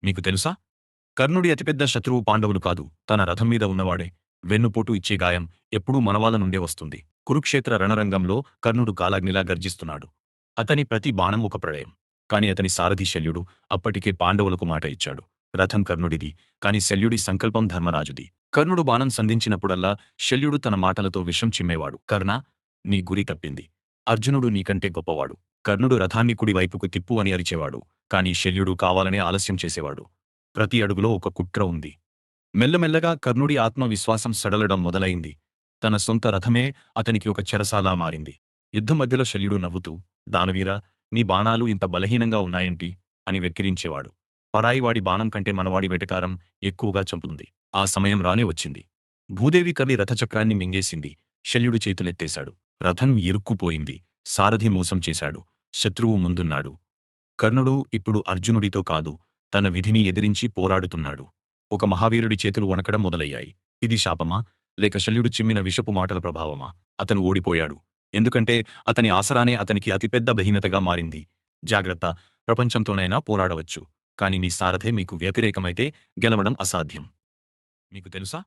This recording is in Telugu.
మీకు తెలుసా? కర్ణుడి అతిపెద్ద శత్రువు పాండవులు కాదు, తన రథం మీద ఉన్నవాడే. వెన్నుపోటు ఇచ్చే గాయం ఎప్పుడూ మనవాళ్ళ నుండే వస్తుంది. కురుక్షేత్ర రణరంగంలో కర్ణుడు కాలాగ్నిలా గర్జిస్తున్నాడు. అతని ప్రతి బాణం ఒక ప్రళయం. కాని అతని సారథి శల్యుడు అప్పటికే పాండవులకు మాట ఇచ్చాడు. రథం కర్ణుడిది, కాని శల్యుడి సంకల్పం ధర్మరాజుది. కర్ణుడు బాణం సంధించినప్పుడల్లా శల్యుడు తన మాటలతో విషం చిమ్మేవాడు. కర్ణ, నీ గురి తప్పింది. అర్జునుడు నీకంటే గొప్పవాడు. కర్ణుడు రథాన్ని కుడి వైపుకు తిప్పు అని అరిచేవాడు. కాని శల్యుడు కావాలనే ఆలస్యం చేసేవాడు. ప్రతి అడుగులో ఒక కుట్ర ఉంది. మెల్లమెల్లగా కర్ణుడి ఆత్మవిశ్వాసం సడలడం మొదలైంది. తన సొంత రథమే అతనికి ఒక చెరసాలా మారింది. యుద్ధం మధ్యలో శల్యుడు నవ్వుతూ, దానవీరా, నీ బాణాలు ఇంత బలహీనంగా ఉన్నాయేంటి అని వెక్కిరించేవాడు. పరాయివాడి బాణం కంటే మనవాడి వెటకారం ఎక్కువగా చంపుతుంది. ఆ సమయం రానే వచ్చింది. భూదేవి కర్లి రథచక్రాన్ని మింగేసింది. శల్యుడు చేతులెత్తేశాడు. రథం ఇరుక్కుపోయింది. సారథి మోసం చేశాడు. శత్రువు ముందున్నాడు. కర్ణుడు ఇప్పుడు అర్జునుడితో కాదు, తన విధిని ఎదిరించి పోరాడుతున్నాడు. ఒక మహావీరుడి చేతులు వణకడం మొదలయ్యాయి. ఇది శాపమా, లేక శల్యుడు చిమ్మిన విషపు మాటల ప్రభావమా? అతను ఓడిపోయాడు. ఎందుకంటే అతని ఆసరానే అతనికి అతిపెద్ద బలహీనతగా మారింది. జాగ్రత్త, ప్రపంచంతోనైనా పోరాడవచ్చు, కాని నీ సారథే మీకు వ్యతిరేకమైతే గెలవడం అసాధ్యం. మీకు తెలుసా?